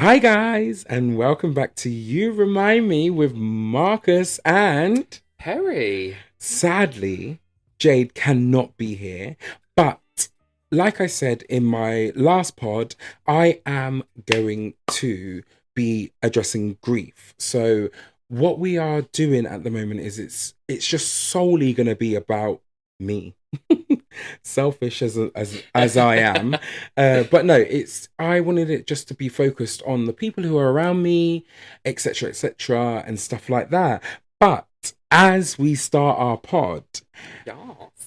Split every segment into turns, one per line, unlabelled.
Hi, guys, and welcome back to You Remind Me with Marcus. And
Perry.
sadly, Jade cannot be here. But like I said in my last pod, I am going to be addressing grief. So, what we are doing at the moment is it's just solely going to be about me. Selfish as I am, but no, it's I wanted it just to be focused on the people who are around me, etc., and stuff like that. But as we start our pod,
Yes.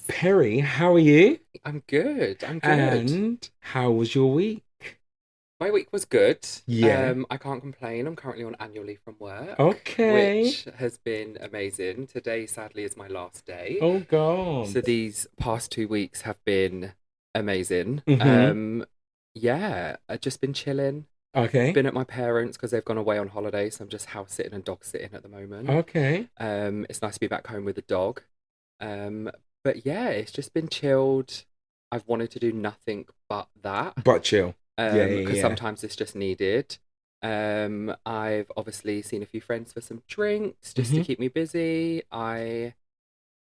Perry, how are you?
I'm good. I'm good.
And how was your week?
My week was good.
Yeah.
I can't complain. I'm currently on annual leave from work,
Okay.
which has been amazing. Today, sadly, is my last day.
Oh God.
So these past 2 weeks have been amazing.
Mm-hmm.
Yeah, I've just been chilling.
Okay.
Been at my parents because they've gone away on holiday, so I'm just house sitting and dog sitting at the moment.
Okay.
It's nice to be back home with the dog. But yeah, it's just been chilled. I've wanted to do nothing but that.
But chill. Yeah,
Because
yeah.
sometimes it's just needed. I've obviously seen a few friends for some drinks just to
Mhm.
keep me busy. I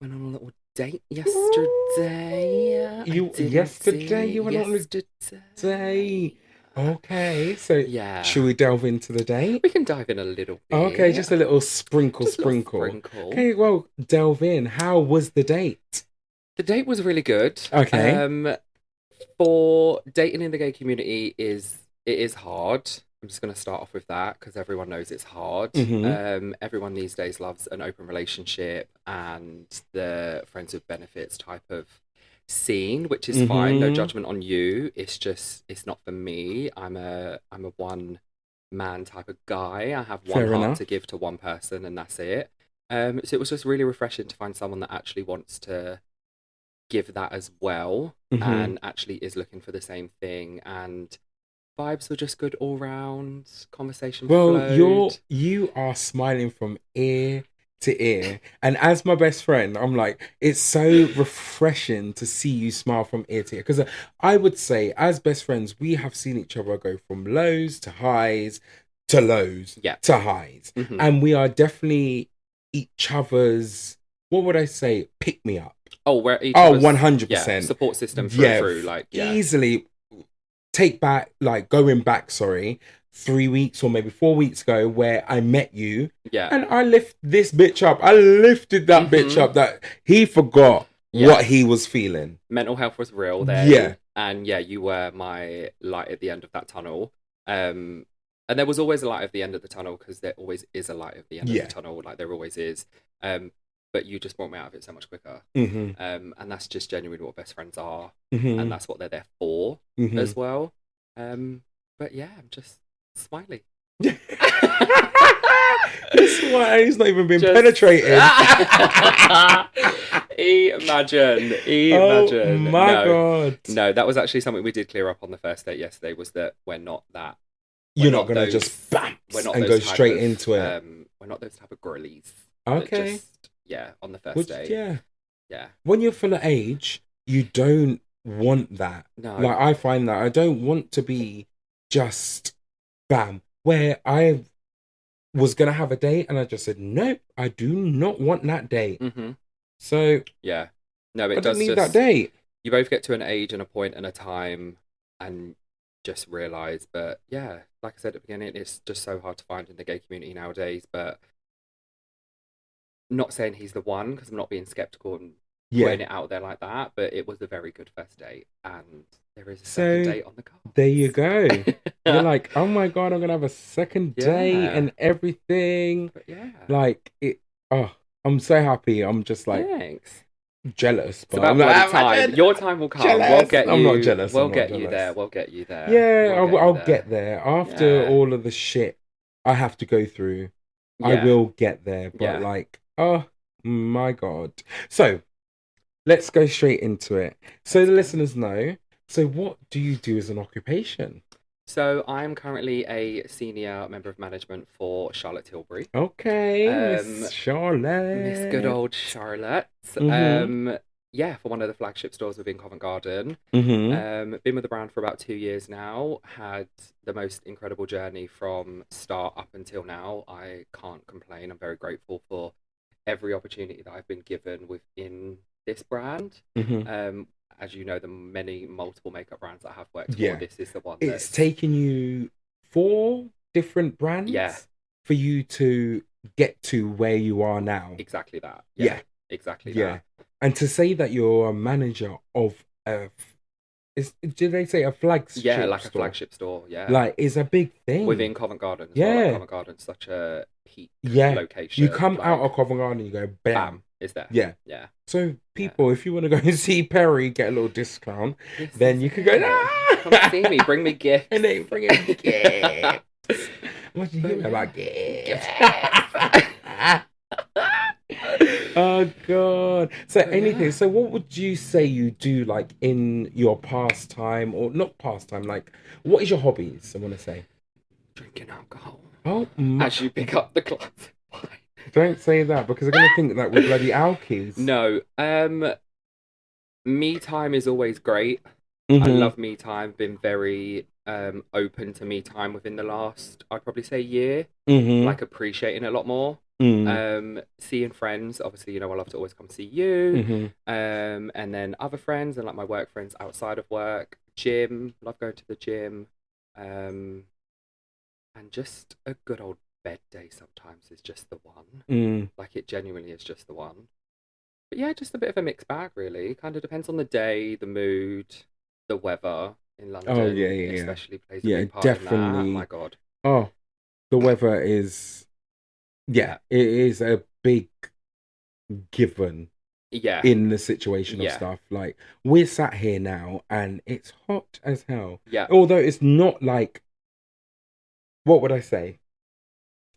went on a little date yesterday.
Yesterday you went on a day. Okay, so
Yeah,
should we delve into the date?
we can dive in a little
Okay,
bit.
just a little sprinkle,
Just a little
sprinkle.
sprinkle.
Okay, well, delve in. How was the date?
The date was really good.
Okay.
For dating in the gay community is hard. I'm just going to start off with that because everyone knows it's hard.
Mm-hmm.
Everyone these days loves an open relationship and the friends with benefits type of scene, which is fine. No
Mm-hmm.
judgment on you. It's not for me. I'm a one man type of guy. I have one
Fair
heart
enough.
to give to one person and that's it. So it was just really refreshing to find someone that actually wants to give that as well
Mm-hmm.
and actually is looking for the same thing, and vibes were just good all round. Conversation
Well,
flowed.
you are smiling from ear to ear. And as my best friend, I'm like, it's so refreshing to see you smile from ear to ear. Because I would say, as best friends, we have seen each other go from lows to highs to lows
Yeah.
to highs.
Hmm.
And we are definitely each other's, what would I say, pick me up.
Oh, where each
Oh,
other's
100%.
support system through and
Yeah,
through. Like
easily take back, like going back, sorry, 3 weeks or maybe 4 weeks ago, where I met you,
yeah,
and I lift this bitch up. I lifted that bitch
hmm
up that he forgot
yeah.
what he was feeling.
Mental health was real
Yeah.
then, and yeah, you were my light at the end of that tunnel. And there was always a light at the end of the tunnel because there always is a light at the end of
Yeah.
the tunnel, like there always is. But you just brought me out of it so much quicker.
Mm-hmm.
And that's just genuinely what best friends are,
Mm-hmm.
and that's what they're there for
Mm-hmm.
as well. But yeah, I'm just smiley.
This why he's not even been
Just-
penetrated.
Imagine.
Oh my
No,
God.
no, that was actually something we did clear up on the first date yesterday. Was that we're not that.
You're
We're
not gonna
those-
just bam
We're not
and
those
go
type
straight
of,
into it.
We're not those type of girlies.
Okay.
Just, yeah, on the first
Which,
date.
yeah.
Yeah.
When you're full of age, you don't want that.
No.
Like, I find that I don't want to be just bam. Where I was gonna have a date and I just said, nope, I do not want that date.
Mm-hmm.
So
Yeah. No,
I
it
don't
does
need
just.
that date.
You both get to an age and a point and a time and just realize. But yeah, like I said at the beginning, it's just so hard to find in the gay community nowadays. But not saying he's the one because I'm not being skeptical and putting
Yeah.
it out there like that. But it was a very good first date, and there is a
So,
second date on the cards.
There you go. You're like, oh my God, I'm gonna have a second date
Yeah.
and everything.
But yeah,
Like it. Oh, I'm so happy. I'm just like
thanks.
jealous,
It's
but
about
I'm like,
bloody time. Your time will come.
jealous.
We'll get you.
I'm not jealous.
We'll
I'm not
get you
jealous.
there. We'll get you there.
Yeah,
We'll
I'll
you
get there after
Yeah.
all of the shit I have to go through. I
Yeah.
will get there, but
Yeah.
like, oh my God. So let's go straight into it. So the listeners know. So what do you do as an occupation?
So I'm currently a senior member of management for Charlotte Tilbury.
Okay, Miss Charlotte.
Miss good old Charlotte.
Mhm.
yeah, for one of the flagship stores within Covent Garden.
Mm-hmm.
Been with the brand for about 2 years now. Had the most incredible journey from start up until now. I can't complain. I'm very grateful for every opportunity that I've been given within this brand.
Mm-hmm.
As you know, the many multiple makeup brands that I have worked for,
Yeah.
this is the one
It's
that's
taken you 4 different
yeah,
brands for you to get to where you are now.
exactly that.
Yeah.
Yeah, exactly
Yeah.
that.
And to say that you're a manager of did they say a flagship
Yeah, like a
store?
flagship store. Yeah,
Like, is a big thing.
within Covent Garden as well. Like
Yeah.
Covent Garden's such a peak
Yeah.
location.
You come out
like,
of Covent Garden and you go, bam.
bam, is there?
Yeah.
Yeah.
So, people, if you want to go and see Perry, get a little discount,
This
then
is
you could go,
it.
ah!
Come see me, bring me gifts.
And they bring in gifts. What do you hear about gifts? Oh, God. So, anything.
Yeah.
So, what would you say you do, like, in your pastime, or not pastime, like, what is your hobbies, I want to say?
Drinking alcohol.
Oh,
as you pick up the glass of wine.
Don't say that, because they're going to think that we're bloody alkies.
No. Me time is always great.
Mm-hmm.
I love me time. Been very open to me time within the last, I'd probably say, year.
Mm-hmm.
Like appreciating it a lot more. Seeing friends, obviously, you know, I love to always come see you.
Mm-hmm.
And then other friends and like my work friends outside of work. Gym, love going to the gym. And just a good old bed day sometimes is just the one. Like it genuinely is just the one. But yeah, just a bit of a mixed bag, really. Kind of depends on the day, the mood, the weather in London.
Oh, yeah.
Especially plays a
Yeah,
big part in that.
definitely.
Oh my God.
Oh, the weather is, it is a big given.
Yeah.
In the situation of
Yeah.
stuff. Like, we're sat here now and it's hot as hell.
Yeah.
Although it's not like, what would I say?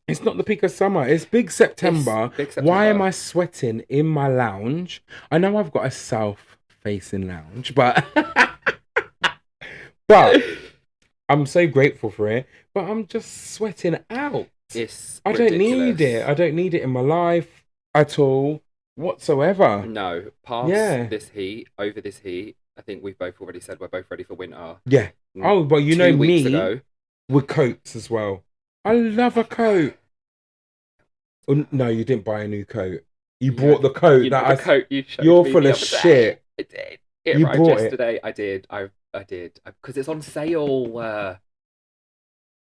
It's not the peak of summer. It's big September.
It's big September.
Why am I sweating in my lounge? I know I've got a south-facing lounge, but I'm so grateful for it. But I'm just sweating out.
I don't
need it. I don't need it in my life at all, whatsoever.
No. Past this heat, over this heat, I think we've both already said we're both ready for winter.
Yeah. Oh, but you know
2 weeks
me
ago.
with coats as well. I love a coat. Oh, no, you didn't buy a new coat. You bought the coat
the coat you showed
You're
me
full
the
of
other day.
shit.
I did. It
You
arrived
bought
yesterday. I did. I did. Because it's on sale.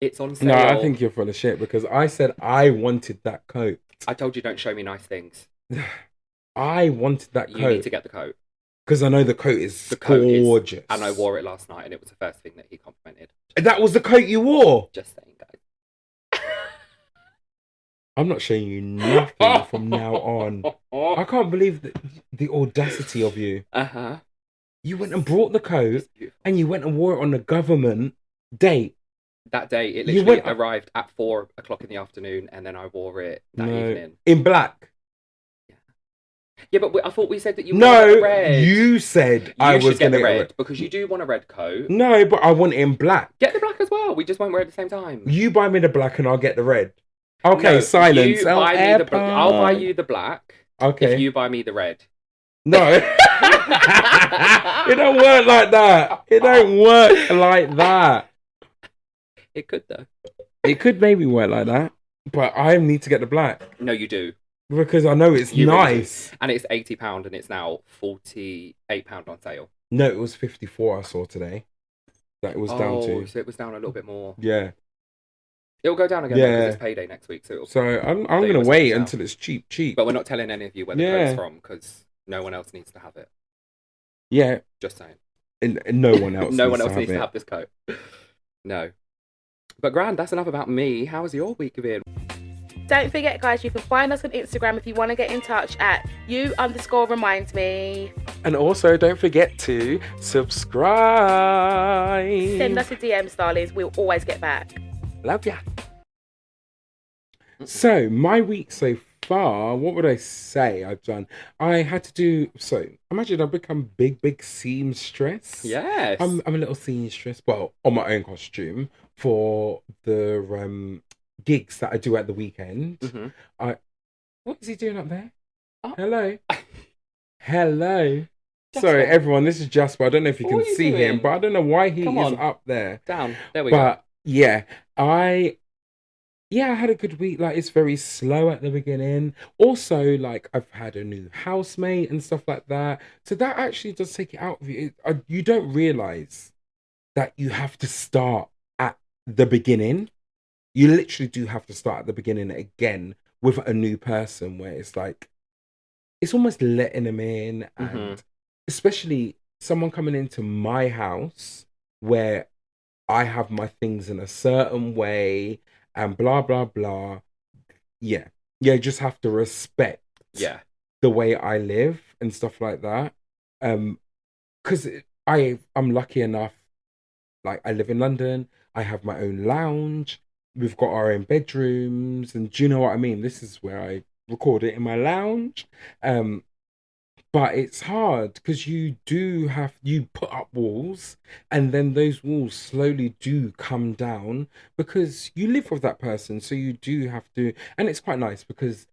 It's on sale.
No, I think you're full of shit because I said I wanted that coat.
I told you don't show me nice things.
I wanted that coat.
You need to get the coat.
Because I know the coat is gorgeous.
And I wore it last night and it was the first thing that he complimented.
That was the coat you wore?
Just saying, guys.
I'm not showing you nothing from now on. I can't believe the audacity of you.
Uh-huh.
You went and brought the coat and you went and wore it on the government date.
That day, it literally arrived at 4 o'clock in the afternoon and then I wore it that evening.
In black?
Yeah, but I thought we said that you wanted red.
You said I was going to get red.
Because you do want a red coat.
No, but I want it in black.
Get the black as well. We just won't wear it at the same time.
You buy me the black and I'll get the red. Okay, silence.
I'll buy you the black.
Okay.
If you buy me the red.
No. It don't work like that. It don't work like that.
It could, though.
It could maybe work like that. But I need to get the black.
No, you do.
Because I know it's nice.
Really, and it's £80 and it's now £48 on sale.
No, it was 54 I saw today. That it was down to.
So it was down a little bit more.
Yeah.
It'll go down again because it's payday next week. So
I'm going to wait until it's cheap.
But we're not telling any of you where the code's from because no one else needs to have it.
Yeah.
Just saying.
And no one else
needs to have this coat. No. But Gran, that's enough about me. How has your week been?
Don't forget, guys, you can find us on Instagram if you want to get in touch at you_reminds_me.
And also, don't forget to subscribe.
Send us a DM, darlings. We'll always get back.
Love ya. So, my week so far, what would I say I've done? I had to do, imagine I've become big seamstress.
Yes.
I'm a little seamstress, well, on my own costume for the gigs that I do at the weekend.
Mm-hmm.
What is he doing up there? Oh. Hello. Hello. Sorry,
Jasper.
everyone. This is Jasper. I don't know if you
What
can
are you
see him,
doing?
but I don't know why he
Come
is
on.
up there.
Down. There we go.
But yeah, I had a good week. Like, it's very slow at the beginning. Also, like, I've had a new housemate and stuff like that. So that actually does take it out of you. You don't realize that you have to start at the beginning. You literally do have to start at the beginning again with a new person, where it's like, it's almost letting them in. And especially someone coming into my house where I have my things in a certain way and blah blah blah. Yeah. You just have to respect the way I live and stuff like that. Because I'm lucky enough, like, I live in London, I have my own lounge, we've got our own bedrooms, and do you know what I mean? This is where I record it, in my lounge. But it's hard because you put up walls, and then those walls slowly do come down because you live with that person. So you do have to, and it's quite nice because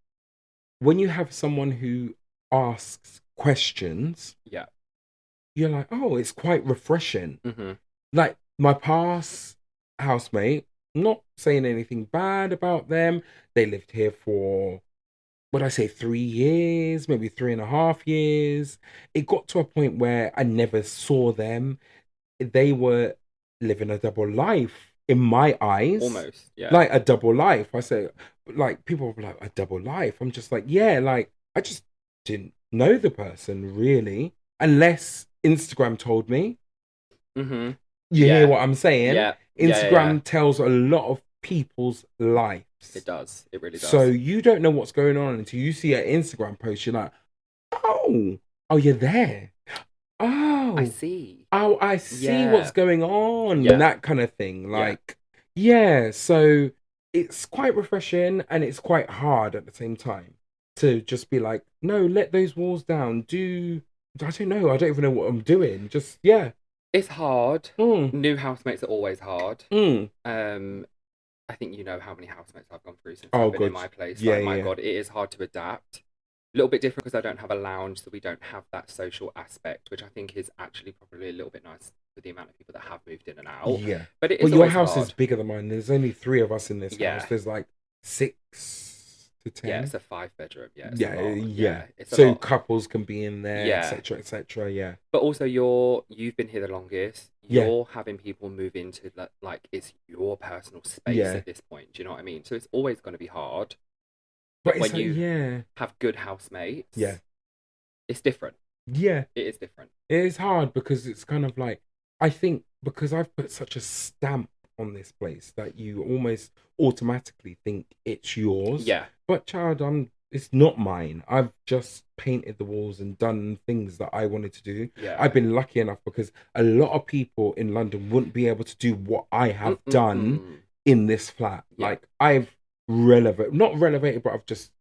when you have someone who asks questions, you're like, oh, it's quite refreshing. Like, my past housemate, not saying anything bad about them, they lived here for, would I say, 3 years, maybe 3.5 years. It got to a point where I never saw them. They were living a double life in my eyes.
Almost, yeah.
Like, a double life. I say, like, people were like, a double life. I'm just like, yeah, like, I just didn't know the person really, unless Instagram told me. You hear what I'm saying?
Yeah.
Instagram tells a lot of people's lives.
It does. It really does.
So you don't know what's going on until you see an Instagram post. You're like, oh, you're there. Oh,
I see.
Oh, I see what's going on.
Yeah.
And that kind of thing. Like, so it's quite refreshing, and it's quite hard at the same time to just be like, no, let those walls down. I don't know. I don't even know what I'm doing. Just,
It's hard. New housemates are always hard. I think you know how many housemates I've gone through since I've been in my place. God, it is hard to adapt. A little bit different because I don't have a lounge, so we don't have that social aspect, which I think is actually probably a little bit nice for the amount of people that have moved in and out.
Yeah.
But it is
your house
hard.
is bigger than mine. There's only 3 of us in this house. There's like 6 to 10.
Yeah, it's a 5-bedroom.
Yeah.
It's a
so
lot.
Couples can be in there, etc., etc. Yeah.
But also, you've been here the longest. You're having people move into like it's your personal space at this point. Do you know what I mean? So it's always going to be hard. But when you have good housemates, it's different.
Yeah,
it is different.
It is hard because it's kind of like, I think because I've put such a stamp on this place that you almost automatically think it's yours.
Yeah.
But child, it's not mine. I've just painted the walls and done things that I wanted to do.
Yeah.
I've been lucky enough because a lot of people in London wouldn't be able to do what I have done in this flat.
Yeah.
Like, I've not renovated, but I've just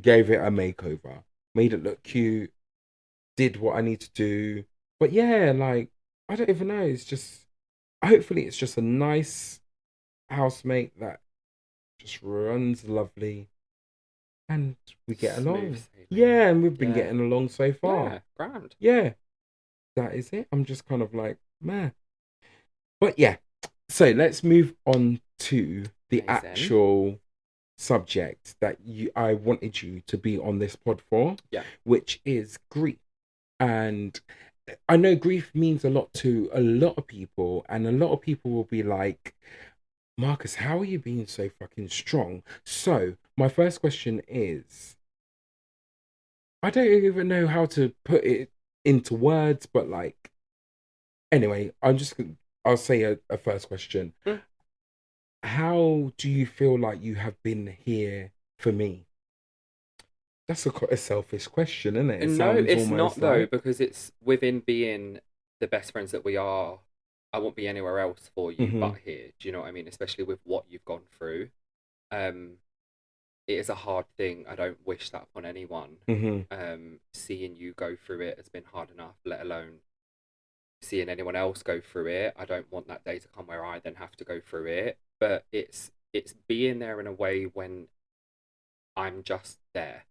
gave it a makeover, made it look cute, did what I need to do. But yeah, like, I don't even know. It's just, hopefully it's just a nice housemate that just runs lovely and we get along. Yeah, and we've been getting along so far.
Yeah, grand.
Yeah, that is it. I'm just kind of like, man. But yeah, so let's move on to the actual subject that I wanted you to be on this pod for, which is grief. And I know grief means a lot to a lot of people, and a lot of people will be like, Marcus, how are you being so fucking strong? So my first question is, I don't even know how to put it into words, but like, anyway, I'll say a first question. How do you feel like you have been here for me? That's a selfish question, isn't it?
No, it's not though, because it's within being the best friends that we are. I won't be anywhere else for you but here. Do you know what I mean? Especially with what you've gone through. It is a hard thing. I don't wish that upon anyone. Seeing you go through it has been hard enough, let alone seeing anyone else go through it. I don't want that day to come where I then have to go through it. But it's being there in a way when I'm just there.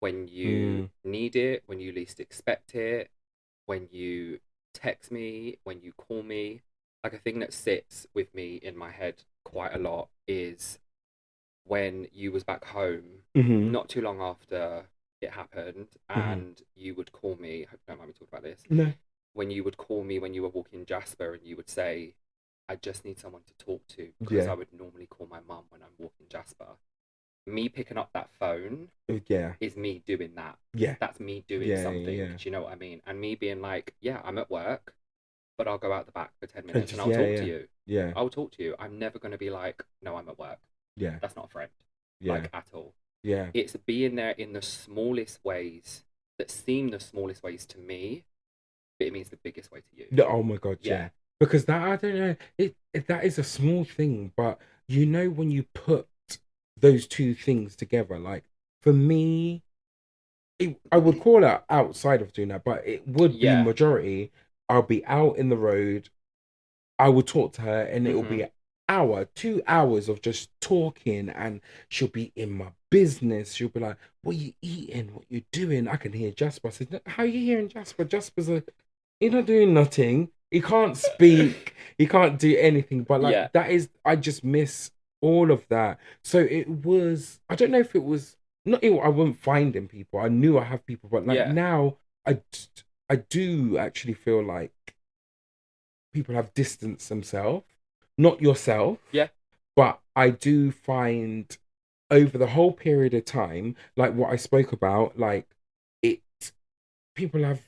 When you need it, when you least expect it. when you text me, when you call me. Like a thing that sits with me in my head quite a lot is when you was back home not too long after it happened, and you would call me. I hope you don't mind me talking about this.
No.
When you would call me when you were walking Jasper, and you would say, I just need someone to talk to, because I would normally call my mum when I'm walking Jasper. Me picking up that phone is me doing that.
Yeah.
That's me doing something. Do you know what I mean? And me being like, yeah, I'm at work, but I'll go out the back for 10 minutes and I'll talk to you.
Yeah.
I'll talk to you. I'm never going to be like, no, I'm at work.
Yeah.
That's not a friend.
Yeah.
Like, at all.
Yeah.
It's being there in the smallest ways that seem the smallest ways to me, but it means the biggest way to you.
Oh my God, yeah. Because that, I don't know, that is a small thing, but you know, when you put those two things together, like for me, I would call it outside of doing that, but it would be majority. I'll be out in the road, I would talk to her, and it will be an hour, 2 hours of just talking, and she'll be in my business. She'll be like, what are you eating? What you doing? I can hear Jasper. I said, how are you hearing Jasper? Jasper's you're not doing nothing. He can't speak. He can't do anything. But like that is, I just miss all of that. So it was, I don't know if it was, not I wouldn't find in people. I knew I have people, but like now I do actually feel like people have distanced themselves, not yourself. Yeah. But I do find over the whole period of time, like what I spoke about, like people have,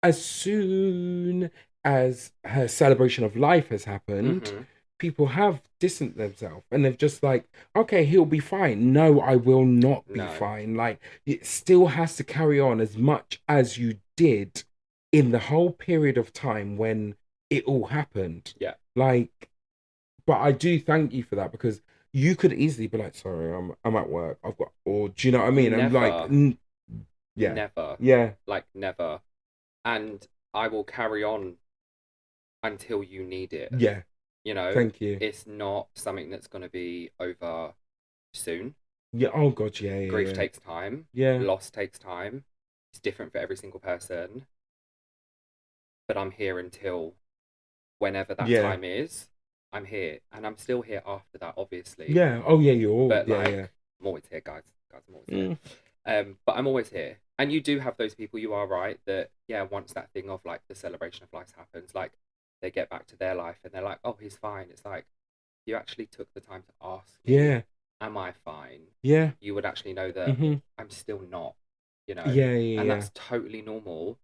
as soon as her celebration of life has happened, people have distanced themselves, and they've just like, okay, he'll be fine. No, I will not be fine. Like, it still has to carry on as much as you did in the whole period of time when it all happened. Yeah. Like, but I do thank you for that, because you could easily be like, sorry, I'm at work. I've got, or do you know what I mean?
Never.
I'm like,
Never.
Yeah.
Like, never. And I will carry on until you need it.
Yeah.
You know?
Thank you.
It's not something that's going to be over soon.
Yeah. Oh, God, yeah.
Grief takes time.
Yeah.
Loss takes time. It's different for every single person. But I'm here until whenever that time is. I'm here. And I'm still here after that, obviously.
Yeah. Oh, yeah, you're all...
But,
yeah,
like, I'm always here, guys. I'm always here. But I'm always here. And you do have those people, you are right, that, once that thing of, like, the celebration of life happens, like, they get back to their life and they're like, oh, he's fine. It's like, you actually took the time to ask me, am I fine? Yeah. You would actually know that I'm still not, you know? And that's totally normal,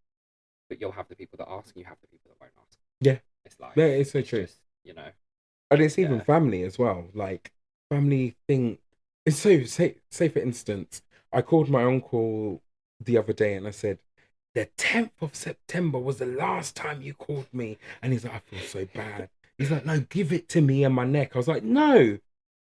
but you'll have the people that ask and you have the people that won't ask. Yeah. It's like... Yeah,
it's so true.
Just, you know?
And it's even family as well. Like, family think... It's so... Say for instance, I called my uncle the other day and I said, the 10th of September was the last time you called me. And he's like, I feel so bad. He's like, no, give it to me and my neck. I was like, no,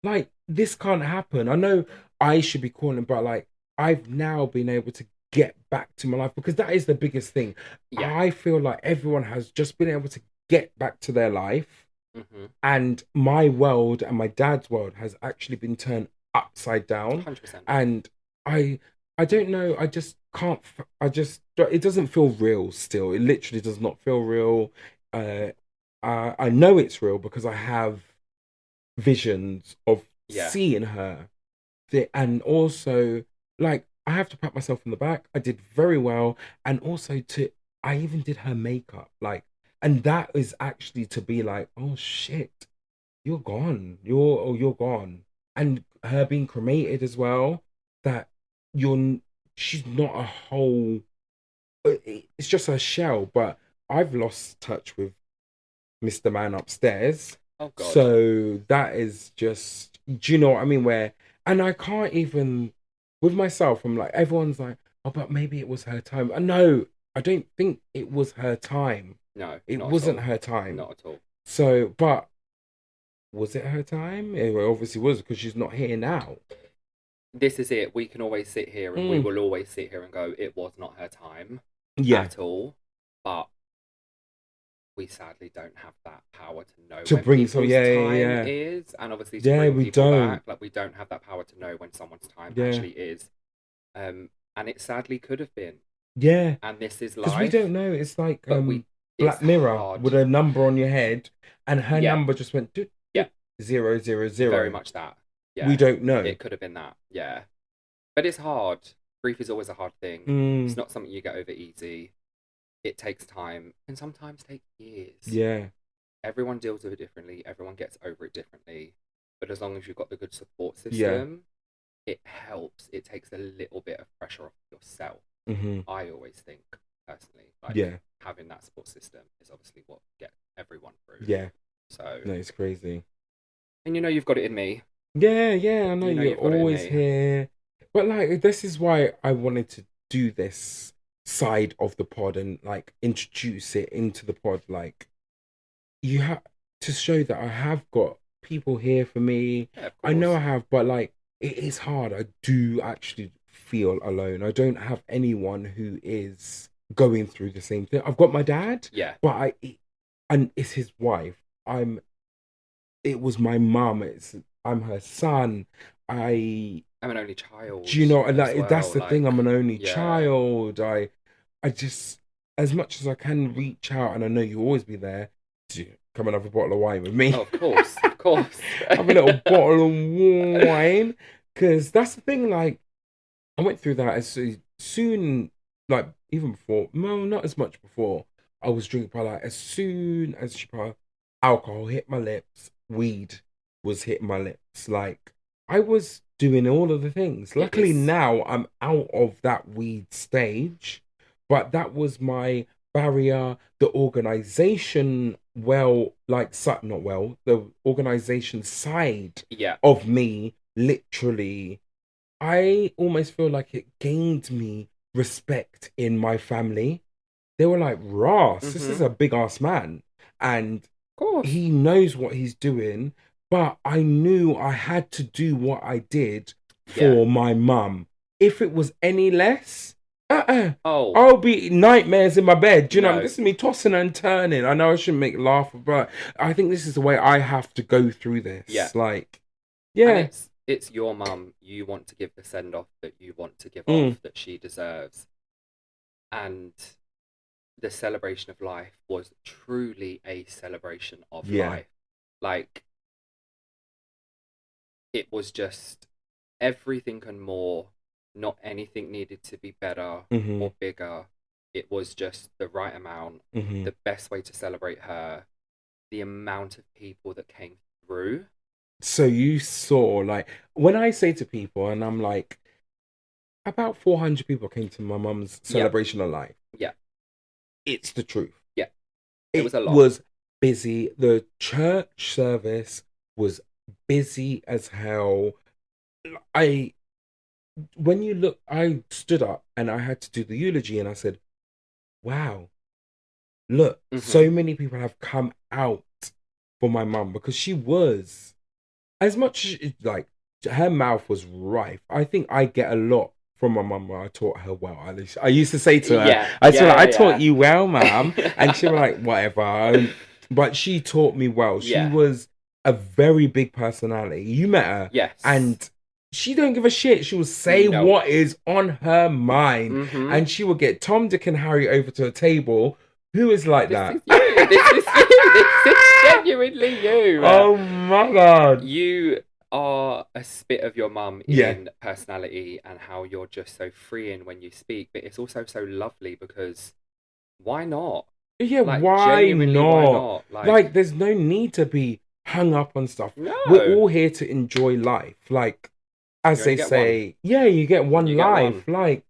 like, this can't happen. I know I should be calling, but like, I've now been able to get back to my life, because that is the biggest thing. Yeah. I feel like everyone has just been able to get back to their life. And my world and my dad's world has actually been turned upside down. 100%. And I don't know. I just can't. It doesn't feel real still. It literally does not feel real. I know it's real because I have visions of seeing her. And also, like, I have to pat myself on the back. I did very well. And also I even did her makeup. Like, and that is actually to be like, oh shit, you're gone. You're gone. And her being cremated as well, that she's not a whole, it's just a shell. But I've lost touch with Mr. Man upstairs. Oh God. So that is just, do you know what I mean? And I can't even, with myself, I'm like, everyone's like, oh, but maybe it was her time. No, I don't think it was her time.
No,
it wasn't her time.
Not at all.
So, but was it her time? It obviously was, because she's not here now.
This is it. We can always sit here and we will always sit here and go, it was not her time at all. But we sadly don't have that power to know when people's time is. And obviously to bring people back, like, we don't have that power to know when someone's time actually is. And it sadly could have been.
Yeah.
And this is
Because
life.
we don't know. It's like
But
Black
it's
Mirror
hard.
with a number on your head, and her
Yeah.
number just went
Yeah.
000.
Very much that. Yeah.
We don't know.
It could have been that. Yeah. But it's hard. Grief is always a hard thing. It's not something you get over easy. It takes time, and sometimes take years.
Yeah.
Everyone deals with it differently. Everyone gets over it differently. But as long as you've got the good support system, it helps. It takes a little bit of pressure off yourself. I always think, personally, like having that support system is obviously what gets everyone through.
Yeah.
So
no, it's crazy.
And you know you've got it in me.
Yeah, I know, you're always here. But like, this is why I wanted to do this side of the pod and like introduce it into the pod. Like, you have to show that I have got people here for me.
Yeah,
I know I have, but like, it is hard. I do actually feel alone. I don't have anyone who is going through the same thing. I've got my dad, but and it's his wife. It was my mum. I'm her son. I'm
an only child.
Do you know? Like, that's the thing. I'm an only child. I just, as much as I can, reach out, and I know you'll always be there to come and have a bottle of wine with me.
Oh, of course.
Have a little bottle of wine, because that's the thing. Like, I went through that as soon, like even before. No, not as much before. I was drinking, but like as soon as alcohol hit my lips, weed was hitting my lips. Like, I was doing all of the things. Luckily now I'm out of that weed stage, but that was my barrier. The organization, the organization side of me, literally, I almost feel like it gained me respect in my family. They were like, Ross, this is a big ass man, and he knows what he's doing. But I knew I had to do what I did for my mum. If it was any less, I'll be nightmares in my bed. Do you know, this is me tossing and turning. I know I shouldn't make laugh, but I think this is the way I have to go through this.
Yeah.
Like,
and it's your mum. You want to give the send off that you want to give off, that she deserves. And the celebration of life was truly a celebration of life. Like, it was just everything and more. Not anything needed to be better or bigger. It was just the right amount, the best way to celebrate her, the amount of people that came through.
So you saw, like, when I say to people, and I'm like, about 400 people came to my mum's celebration of life.
Yeah.
It's the truth.
Yeah. It was a lot.
It was busy. The church service was busy as hell. When you look, I stood up and I had to do the eulogy, and I said, wow, look, so many people have come out for my mum, because she was, as much as, like, her mouth was rife. I think I get a lot from my mum where I taught her well. At least I used to say to her, I taught you well, ma'am. And she was like, whatever. But she taught me well. She was a very big personality. You met her.
Yes.
And she don't give a shit. She will say what is on her mind. And she will get Tom, Dick, and Harry over to a table. Who is like that?
This is you. This is genuinely you.
Oh my God.
You are a spit of your mum in personality and how you're just so freeing when you speak. But it's also so lovely because why not?
Yeah, like, why not? Like, there's no need to be hung up on stuff. No. We're all here to enjoy life. Like, as they say, you get one life. Like,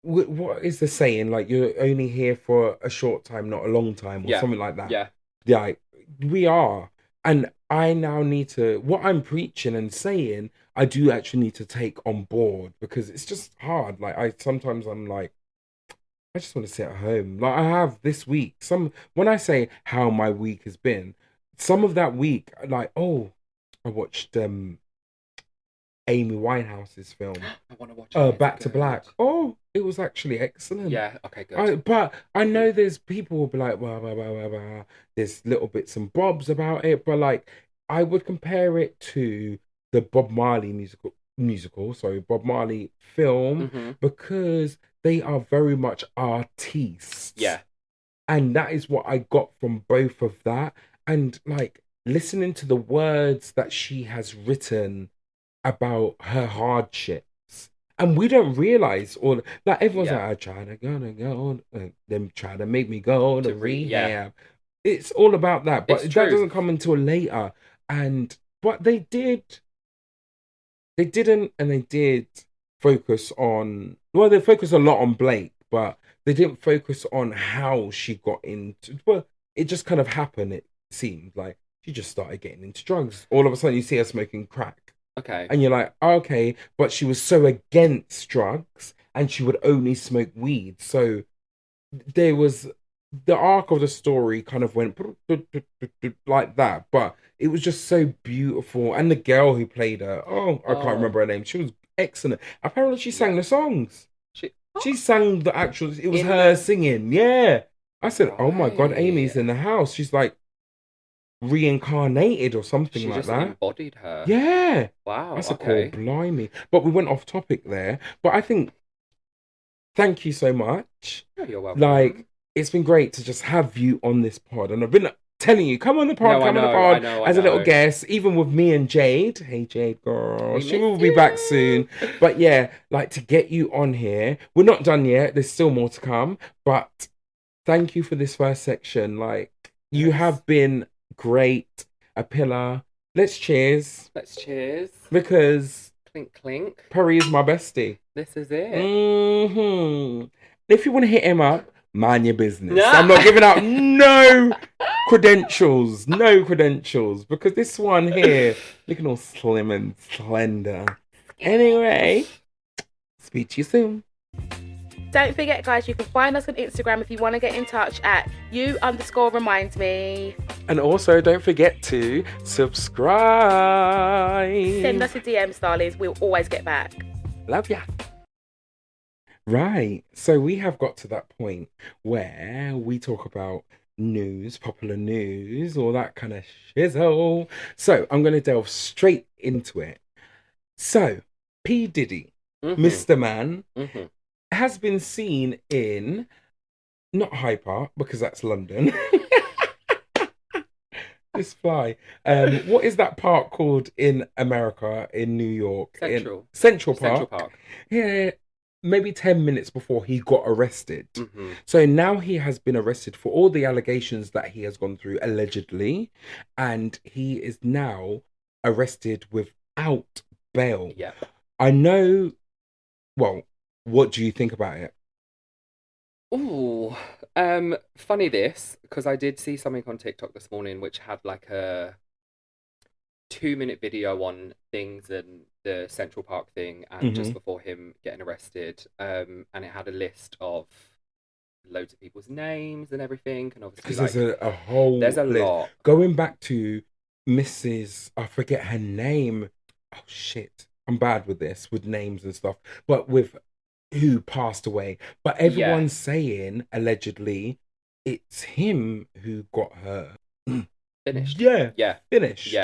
what is the saying? Like, you're only here for a short time, not a long time, or something like that. Yeah, we are. And I now need to, what I'm preaching and saying, I do actually need to take on board, because it's just hard. Like, sometimes I'm like, I just want to sit at home. Like, I have this week. When I say how my week has been, some of that week, like, I watched Amy Winehouse's film.
I want to watch it.
Back to Black. Oh, it was actually excellent.
Yeah, okay, good.
But I know there's people will be like, well, there's little bits and bobs about it, but like, I would compare it to the Bob Marley Bob Marley film, because they are very much artistes.
Yeah.
And that is what I got from both of that. And like listening to the words that she has written about her hardships. And we don't realize all like everyone's like, I try to go, them try to make me go to rehab.
Yeah.
It's all about that, but
It's
that
true.
doesn't come until later. And but they didn't, and they did focus on. Well, they focused a lot on Blake, but they didn't focus on how she got into. Well, it just kind of happened. It seemed like she just started getting into drugs. All of a sudden, you see her smoking crack.
Okay.
And you're like, okay, but she was so against drugs and she would only smoke weed. So there was the arc of the story kind of went like that, but it was just so beautiful. And the girl who played her, I can't remember her name. She was excellent. Apparently, she sang the songs. She sang the actual. It was her singing. Yeah, I said, "Oh my god, Amy's in the house." She's like reincarnated or something like that.
Embodied her.
Yeah.
Wow.
That's a call, blimey. But we went off topic there. But I think, thank you so much.
Oh, you're welcome.
Like, it's been great to just have you on this pod. And I've been telling you, come on the pod, come on the pod as a little guest, even with me and Jade. Hey, Jade, girl. She will be back soon. But yeah, like to get you on here. We're not done yet. There's still more to come. But thank you for this first section. Like, you have been great, a pillar. Let's cheers.
Let's cheers.
Because
clink clink.
Perry is my bestie.
This is it.
If you want to hit him up, mind your business. No. I'm not giving out no credentials. No credentials. Because this one here, looking all slim and slender. Anyway, speak to you soon.
Don't forget, guys, you can find us on Instagram if you want to get in touch at you_reminds_me.
And also, don't forget to subscribe.
Send us a DM, Starlies. We'll always get back.
Love ya. Right. So we have got to that point where we talk about news, popular news, all that kind of shizzle. So I'm going to delve straight into it. So, P. Diddy, Mr. Man, has been seen in, not Hyde Park, because that's London. This fly. What is that park called in America, in New York? Central Park. Yeah, maybe 10 minutes before he got arrested. So now he has been arrested for all the allegations that he has gone through, allegedly. And he is now arrested without bail.
Yeah.
I know, well, what do you think about it?
Ooh, funny this, because I did see something on TikTok this morning which had like a 2-minute video on things and the Central Park thing and just before him getting arrested, and it had a list of loads of people's names and everything, and obviously
because there's a whole
there's a
list.
lot
Going back to Mrs. I forget her name. Oh shit, I'm bad with this, with names and stuff, but with who passed away, but everyone's saying allegedly it's him who got her
finished.
Finished.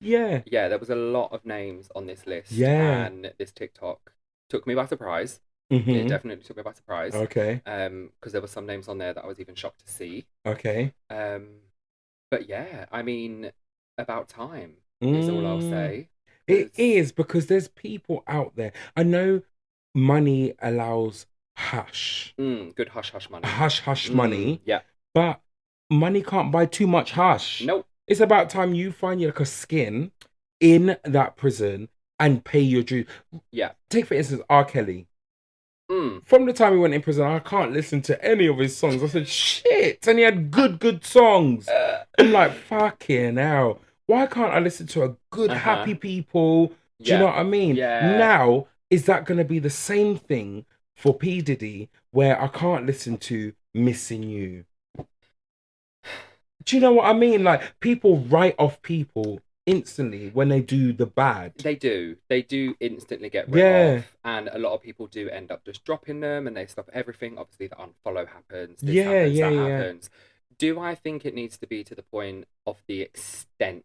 Yeah.
There was a lot of names on this list. And this TikTok took me by surprise. It definitely took me by surprise.
Okay.
Because there were some names on there that I was even shocked to see.
Okay.
But yeah, I mean, about time is all I'll say.
It is, because there's people out there. I know money allows hush.
Good hush money.
Hush money.
Yeah.
But money can't buy too much hush.
Nope.
It's about time you find you like a skin in that prison and pay your dues.
Yeah.
Take for instance R. Kelly. From the time he went in prison, I can't listen to any of his songs. I said, shit. And he had good songs. I'm like, fucking hell. Why can't I listen to a good Happy People? Do you know what I mean?
Yeah.
Now, is that going to be the same thing for P. Diddy, where I can't listen to Missing You? Do you know what I mean? Like, people write off people instantly when they do the bad.
They do instantly get rid off, and a lot of people do end up just dropping them, and they stop everything. Obviously, the unfollow happens. This happens. Do I think it needs to be to the point of the extent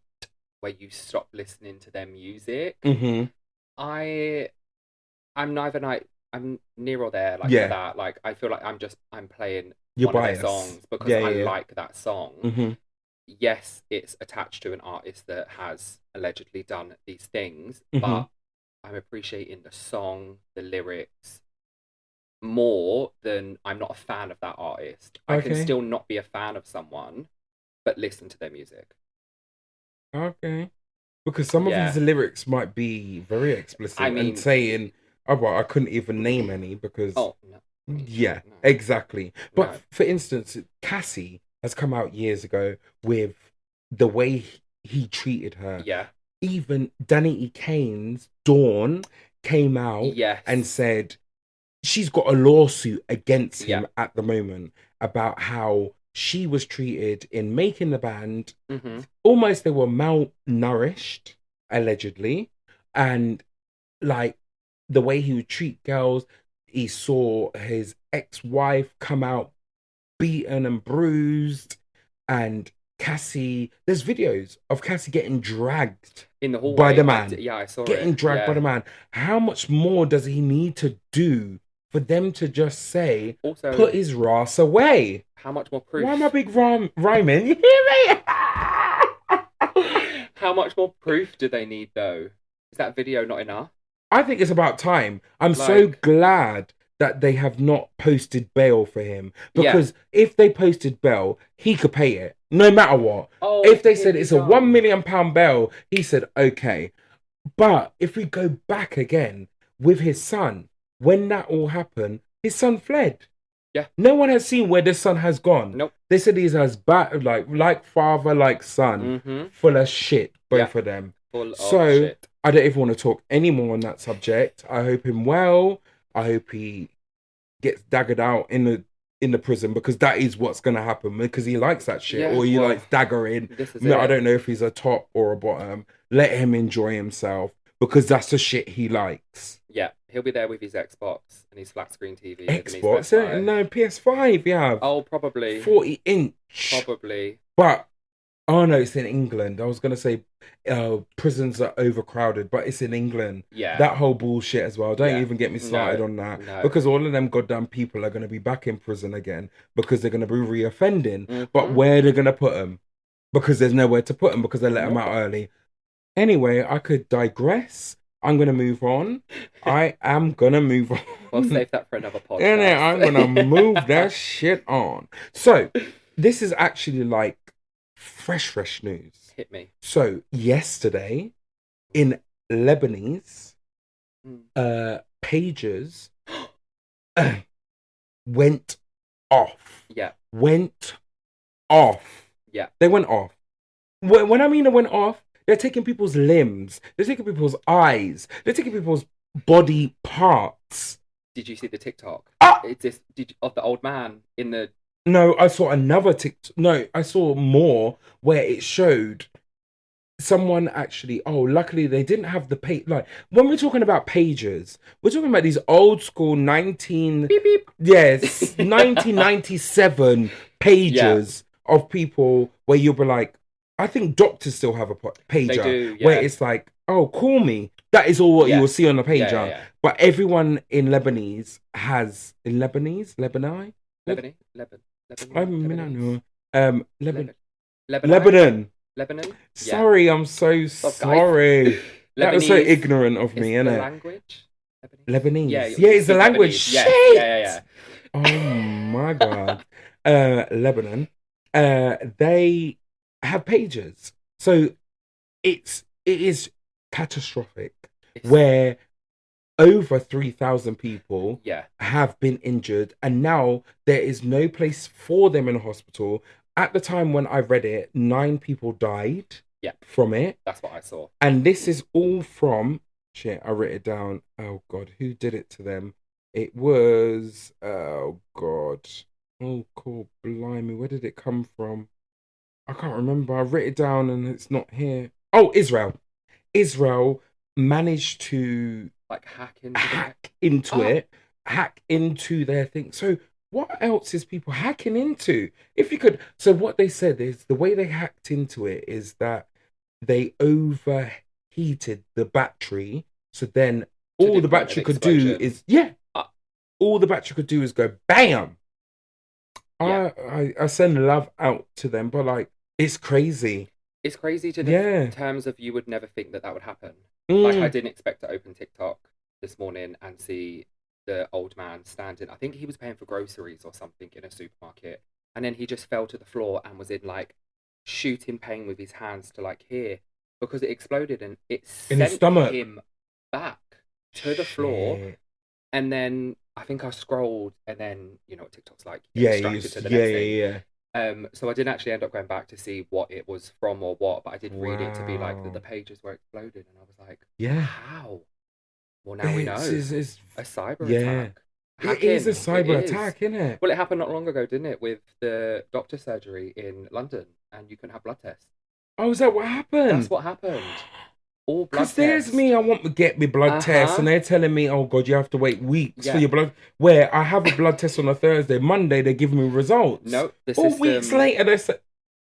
where you stop listening to their music? I'm neither I'm near or there, like
Yeah.
for that. Like I feel like I'm playing
You're
one of
biased.
their songs because
Yeah,
I
yeah.
like that song.
Mm-hmm.
Yes, it's attached to an artist that has allegedly done these things,
Mm-hmm.
but I'm appreciating the song, the lyrics more than I'm not a fan of that artist. I can
Okay.
still not be a fan of someone, but listen to their music.
Okay. Because some of
Yeah.
his lyrics might be very explicit
I mean-
and saying, oh, well, I couldn't even name any because.
Oh, no. I mean,
Yeah,
no.
exactly. But
No.
for instance, Cassie has come out years ago with the way he treated her.
Yeah.
Even Danny E. Kane's Dawn came out
Yes.
and said she's got a lawsuit against him
Yeah.
at the moment about how she was treated in making the band.
Mm-hmm.
Almost they were malnourished, allegedly, and like the way he would treat girls. He saw his ex-wife come out beaten and bruised, and Cassie. There's videos of Cassie getting dragged
In the hallway.
by the man.
I saw
Getting
it.
dragged by the man. How much more does he need to do for them to just say,
Also,
put his ass away?
how much more proof?
Why am I big rhyming? You hear me?
How much more proof do they need, though? Is that video not enough?
I think it's about time. I'm so glad that they have not posted bail for him. Because if they posted bail, he could pay it, no matter what.
Oh,
If they said it's a £1 million bail, he said, okay. But if we go back again with his son, when that all happened, his son fled.
Yeah.
No one has seen where this son has gone.
Nope.
They said he's as bad, like father, like son,
Mm-hmm.
full of shit, both of them.
Full
So,
of shit.
I don't even want to talk any more on that subject. I hope him well. I hope he gets daggered out in the prison, because that is what's going to happen, because he likes that shit, or he likes daggering. I don't know if he's a top or a bottom. Let him enjoy himself, because that's the shit he likes.
Yeah, he'll be there with his Xbox and his flat screen TV.
Xbox? No, PS5, yeah.
Oh, probably.
40-inch.
Probably.
But, oh no, it's in England. I was going to say prisons are overcrowded, but it's in England.
Yeah.
That whole bullshit as well. Don't
Yeah.
even get me started on that.
No.
Because all of them goddamn people are going to be back in prison again, because they're going to be reoffending.
Mm-hmm.
But where they're going to put them? Because there's nowhere to put them, because they let them out early. Anyway, I could digress. I'm going to move on. I am going to move on.
We'll save that for another podcast.
I'm going to move that shit on. So, this is actually like fresh news.
Hit me.
So, yesterday, in Lebanese, pages went off.
Yeah.
Went off.
Yeah.
They went off. When I mean they went off, they're taking people's limbs. They're taking people's eyes. They're taking people's body parts.
Did you see the TikTok?
Ah!
It's this of the old man in the...
No, I saw another TikTok. No, I saw more where it showed someone actually... Oh, luckily they didn't have the page. Like, when we're talking about pages, we're talking about these old school 1997 pages of people where you'll be like, I think doctors still have a pager.
They do,
where it's like, oh, call me. That is all what you will see on the pager.
Yeah.
But everyone in Lebanese has... In Lebanese? Lebanon?
Lebanon.
Lebanon.
Lebanon.
Sorry, I'm so sorry. That was so ignorant of me,
isn't
innit?
it? Language?
Lebanese.
Yeah,
it's the language.
Yeah.
Shit.
Yeah.
Oh my god. Lebanon. They have pages, so it is catastrophic. Where over 3,000 people have been injured, and now there is no place for them in a hospital. At the time when I read it, 9 people died from it.
That's what I saw.
And this is all from... Shit, I wrote it down. Oh, God, who did it to them? It was... Oh, God. Oh, cool, blimey. Where did it come from? I can't remember. I wrote it down and it's not here. Oh, Israel. Israel managed to...
Like hack
into their thing. So what else is people hacking into? If you could, so what they said is the way they hacked into it is that they overheated the battery. So then all the battery could do is all the Bachelor could do is go bam.
Yeah.
I send love out to them, but like it's crazy.
It's crazy to the
Yeah.
terms of you would never think that would happen. Like, I
Mm.
didn't expect to open TikTok this morning and see the old man standing. I think he was paying for groceries or something in a supermarket. And then he just fell to the floor and was in like shooting pain with his hands to like here because it exploded and it
In his
sent
stomach.
him back to the floor.
Shit.
And then I think I scrolled and then, you know what TikTok's like.
Yeah,
Distracted to the next thing.
yeah.
So I didn't actually end up going back to see what it was from or what, but I did read it to be like that
Wow.
the pages were exploded, and I was like,
Yeah.
how? Well, now we know.
It's
A cyber
yeah.
attack.
It is a
Hacking.
cyber
It is.
attack, isn't it?
Well, it happened not long ago, didn't it, with the doctor surgery in London, and you couldn't have blood tests.
Oh, is that what happened?
That's what happened. All blood
Because there's
tests.
me, I want to get my blood test, and they're telling me, oh God, you have to wait weeks for
Yeah.
your blood. Where I have a blood test on a Thursday, Monday they're giving me results.
No, the
4
system.
weeks later they're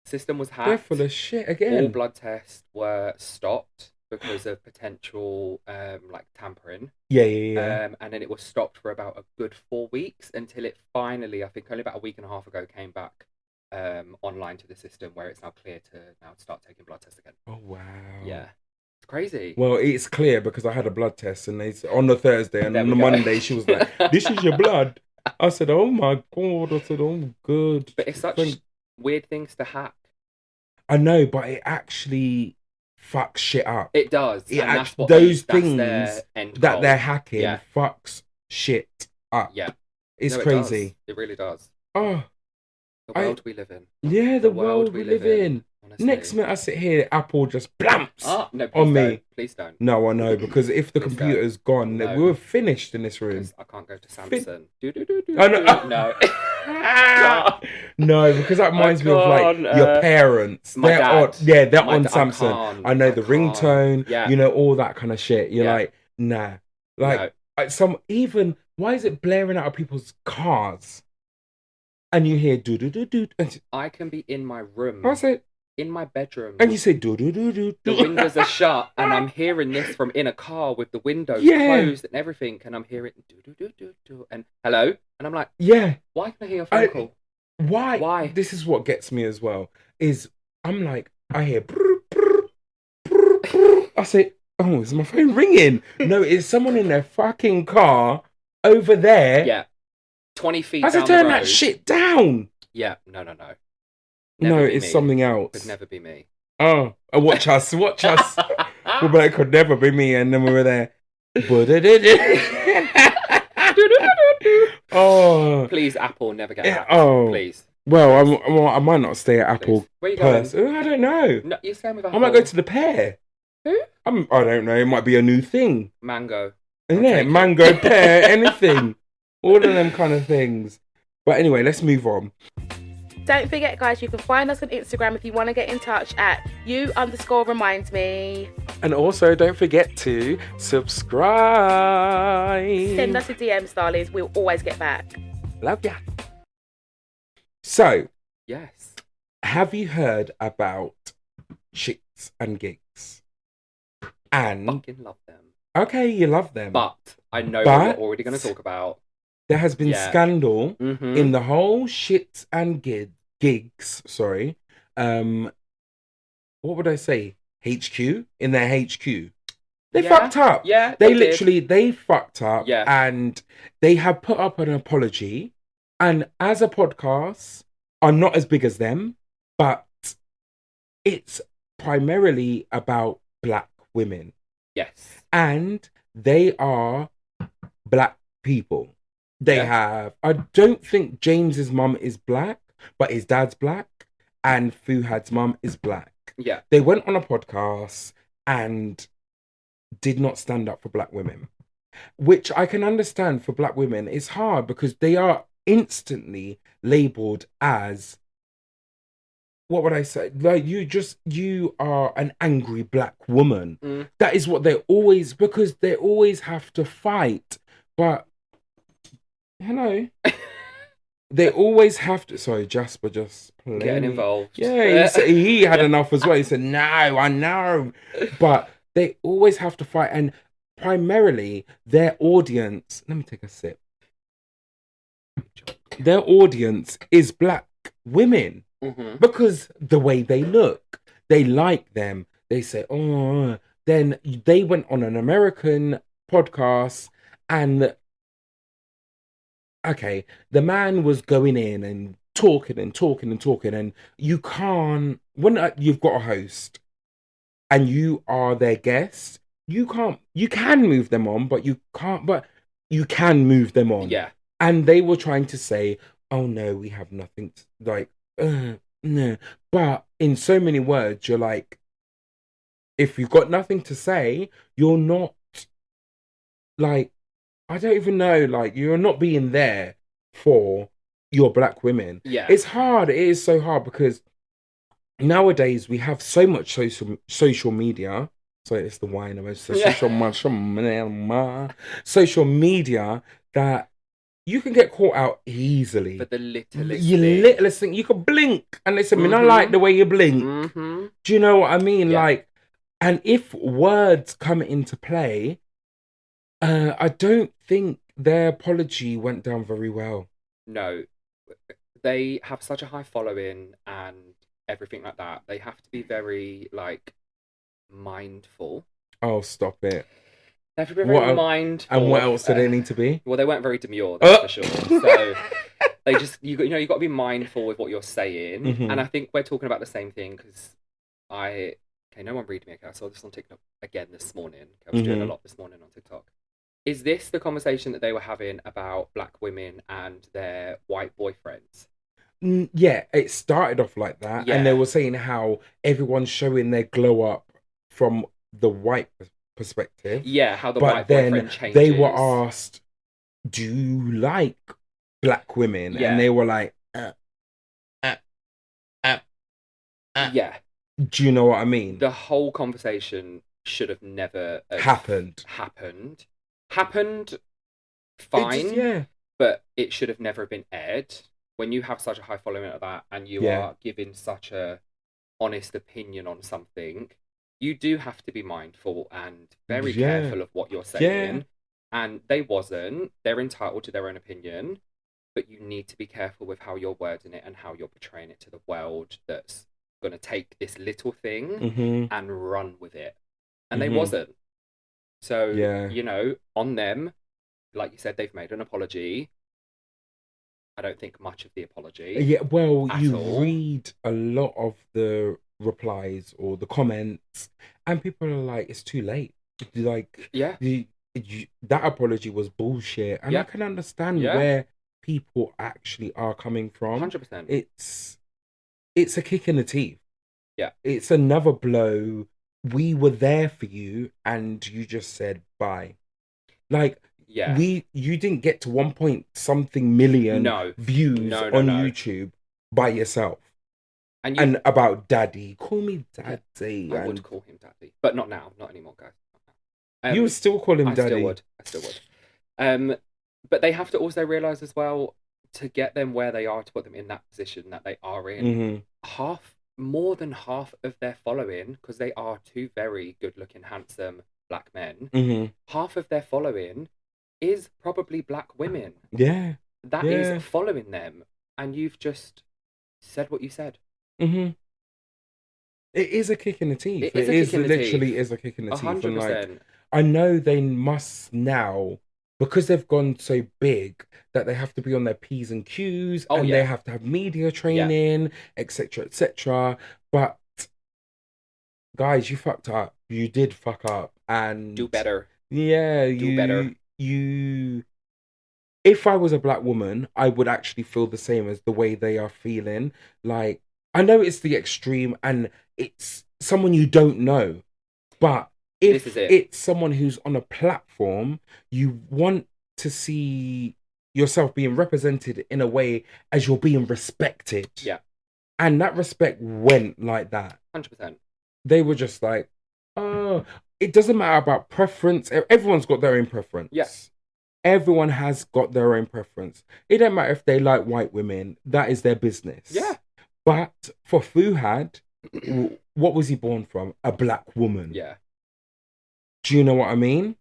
System was
they're
hacked.
full of shit
All
again.
blood tests were stopped because of potential like tampering.
Yeah.
And then it was stopped for about a good 4 weeks until it finally, I think only about a week and a half ago, came back online to the system where it's now clear to now start taking blood tests again.
Oh wow.
Yeah, it's crazy.
Well, it's clear because I had a blood test, and they on the Thursday and
There
on
we
the
go.
Monday she was like, "This is your blood." I said, "Oh my God!" I said, "Oh good."
But it's such
Thank-
weird things to hack.
I know, but it actually fucks shit up.
It does.
It
And that's
act-
what
those
that's
things
their end
that
goal.
they're hacking
Yeah.
fucks shit up.
Yeah.
It's
No, it
crazy.
does. It really does.
Oh,
The world we live in.
yeah, the world we live in.
Honestly.
Next minute I sit here, Apple just blamps
No, please
on me.
don't. Please don't.
No, I know, because if the
Please
computer's gone,
No.
we're finished in this room.
Because I can't go to Samson. Do-do-do-do-do.
I know.
No.
No, because that reminds me of like
can't,
your parents.
my
They're
dad.
on, yeah, they're
My
on
da-
Samsung. I know the
can't.
ringtone.
Yeah.
You know all that kind of shit. You're
Yeah.
like, nah, like even why is it blaring out of people's cars? And you hear do do do do, and
I can be in my room,
I say,
in my bedroom,
and you say do do do do.
the windows are shut, and I'm hearing this from in a car with the windows
Yeah.
closed and everything, and I'm hearing do do do do do, and hello, and I'm like,
Yeah.
why can I hear a phone call?
Why?
Why?
This is what gets me as well. Is I'm like, I hear brr, brr, brr, brr. I say, oh, is my phone ringing? No, it's someone in their fucking car over there.
Yeah, 20 feet.
I said,
down
turn
the
that
road.
shit down.
Yeah, no.
No,
Never be
it's
me.
something else.
Could never be me.
Oh, watch us. We'll be like, could never be me. And then we were there. Oh,
Please, Apple, never get
yeah,
hacked.
oh.
Please.
Well, I might not stay at Apple.
Please. Where you going?
Purse. I don't know.
No, you're staying with
I
Apple.
might go to the Pear.
Who?
I don't know. It might be a new thing.
Mango.
Isn't
I'll
it?
take it.
Mango, pear, anything. All of them kind of things. But anyway, let's move on.
Don't forget, guys, you can find us on Instagram if you want to get in touch at you_reminds_me.
And also, don't forget to subscribe.
Send us a DM, darlings. We'll always get back.
Love ya. So,
Yes.
have you heard about chicks and gigs? And,
Fucking love them.
okay, you love them.
But I know
But-
what we're already going to talk about.
There has been
Yeah.
scandal
Mm-hmm.
in the whole shits and gigs. Sorry. What would I say? HQ? In their HQ. They
Yeah.
fucked up.
Yeah.
They
did.
literally, they fucked up.
Yeah.
And they have put up an apology. And as a podcast, I'm not as big as them, but it's primarily about black women.
Yes.
And they are black people. They
Yeah.
have, I don't think James's mum is black, but his dad's black, and Fuhad's mum is black.
Yeah.
They went on a podcast and did not stand up for black women, which I can understand for black women. It's hard because they are instantly labeled as, what would I say? Like, you are an angry black woman.
Mm.
That is what they always, because they always have to fight. But, hello. They always have to, sorry, Jasper just playing.
Getting involved.
Yeah, he had enough as well. He said, no, I know. But they always have to fight. And primarily, their audience, let me take a sip. their audience is black women
Mm-hmm.
because the way they look, they like them. They say, oh, then they went on an American podcast and okay, the man was going in and talking and talking and talking, and you can't when you've got a host and you are their guest, you can move them on, but you can't. But you can move them on.
Yeah.
And they were trying to say, "Oh no, we have nothing." No, but in so many words, you're like, if you've got nothing to say, you're not like I don't even know, like you're not being there for your black women.
Yeah.
It's hard. It is so hard because nowadays we have so much social media. So it's the wine of social media that you can get caught out easily.
For the littlest
You
thing.
littlest thing. You could blink and they say, "Me not
Mhm.
like the way you blink."
Mm-hmm.
Do you know what I mean?
Yeah.
Like, and if words come into play, I don't think their apology went down very well.
No. They have such a high following and everything like that. They have to be very, like, mindful.
Oh, stop it.
They have to be very mindful.
And what else do they need to be?
Well, they weren't very demure, that's for sure. So they just, you got to be mindful with what you're saying.
Mhm.
And I think we're talking about the same thing because no one read me. Okay, I saw this on TikTok again this morning. I was doing a lot this morning on TikTok. Is this the conversation that they were having about black women and their white boyfriends?
Yeah, it started off like that.
Yeah.
And they were saying how everyone's showing their glow up from the white perspective.
Yeah, how the
But
white
then
boyfriend changes.
they were asked, "Do you like black women?"
Yeah.
And they were like,
Yeah.
Do you know what I mean?
The whole conversation should have never
Happened.
Happened fine,
Yeah.
but it should have never been aired. When you have such a high following of that and you are giving such a honest opinion on something, you do have to be mindful and very careful of what you're saying.
Yeah.
And they wasn't. They're entitled to their own opinion, but you need to be careful with how you're wording it and how you're portraying it to the world that's going to take this little thing and run with it. And they wasn't. So, on them, like you said, they've made an apology. I don't think much of the apology.
Yeah, well, you
all.
read a lot of the replies or the comments, and people are like, "It's too late." Like, that apology was bullshit, and I can understand where people actually are coming from.
100%.
It's a kick in the teeth.
Yeah,
it's another blow. We were there for you, and you just said bye. Like.
Yeah.
You didn't get to 1 million views on YouTube by yourself. And about daddy. Call me daddy.
I would call him daddy. But not now. Not anymore, guys.
You would still call him daddy.
I still would. But they have to also realise as well, to get them where they are, to put them in that position that they are in, more than half of their following, because they are two very good-looking, handsome black men, half of their following is probably black women.
Yeah.
That is following them. And you've just said what you said.
It is a kick in the teeth. It literally is a kick in the
100%.
teeth. And like, I know they must now, because they've gone so big, that they have to be on their P's and Q's, and they have to have media training, etc., etc. But guys, you fucked up. You did fuck up, and
do better.
Yeah,
do better.
If I was a black woman, I would actually feel the same as the way they are feeling. Like, I know it's the extreme and it's someone you don't know, but if it's someone who's on a platform, you want to see yourself being represented in a way as you're being respected.
Yeah.
And that respect went like that.
100%.
They were just like, oh, it doesn't matter about preference. Everyone's got their own preference.
Yes.
Everyone has got their own preference. It don't matter if they like white women. That is their business.
Yeah.
But for Fuhad, what was he born from? A black woman.
Yeah.
Do you know what I mean?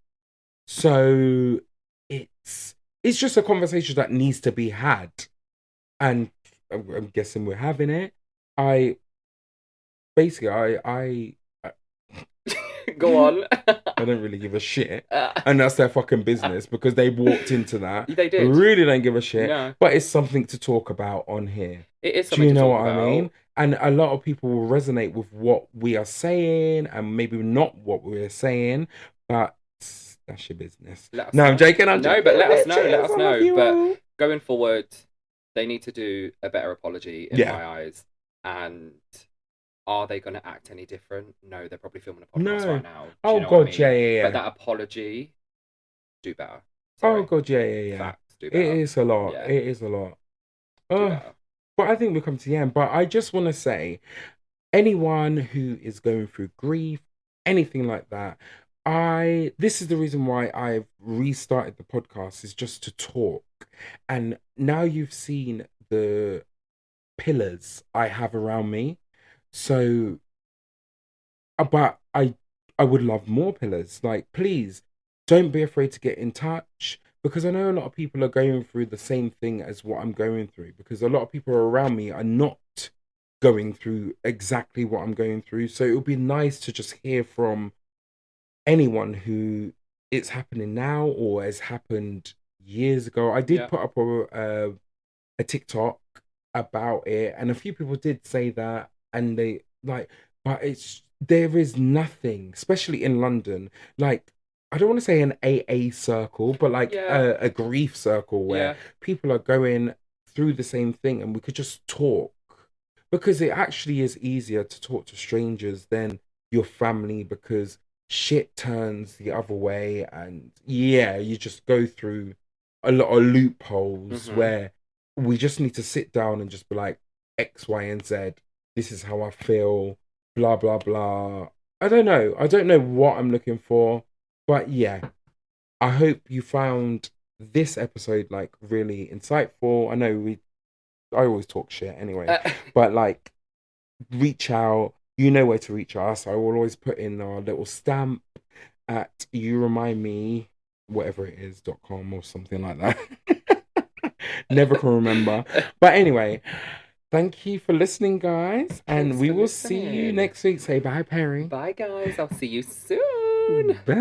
So it's just a conversation that needs to be had. And I'm guessing we're having it. I
Go on.
I don't really give a shit. And that's their fucking business because they walked into that.
They did.
Really don't give a shit.
No.
But it's something to talk about on here.
It is
Do
something
you
to
know
talk
what
about.
I mean? And a lot of people will resonate with what we are saying and maybe not what we're saying, but that's your business. I'm joking.
No, but let us know. Let us know.
You
but
all.
Going forward, they need to do a better apology in my eyes. And are they going to act any different? No, they're probably filming a podcast right now.
Oh, God, yeah.
But that apology, do better.
Sorry. Oh, God, yeah.
Facts, do better.
It is a lot.
Yeah.
It is a lot.
Do better.
But I think we come to the end. But I just want to say, anyone who is going through grief, anything like that, this is the reason why I've restarted the podcast, is just to talk. And now you've seen the pillars I have around me. So, but I would love more pillars. Like, please, don't be afraid to get in touch. Because I know a lot of people are going through the same thing as what I'm going through. Because a lot of people around me are not going through exactly what I'm going through. So it would be nice to just hear from anyone who it's happening now or has happened years ago. I did put up a TikTok about it. And a few people did say that. And they, like, but there is nothing, especially in London, like, I don't want to say an AA circle, but like a grief circle where people are going through the same thing and we could just talk. Because it actually is easier to talk to strangers than your family because shit turns the other way. And you just go through a lot of loopholes where we just need to sit down and just be like, X, Y, and Z. This is how I feel. Blah, blah, blah. I don't know. I don't know what I'm looking for. But yeah, I hope you found this episode like really insightful. I know I always talk shit anyway, but like, reach out. You know where to reach us. I will always put in our little stamp at youremindme, whatever it is, .com or something like that. Never can remember. But anyway, thank you for listening, guys. And we will see you next week. Say bye, Perry.
Bye, guys. I'll see you soon.
Bye.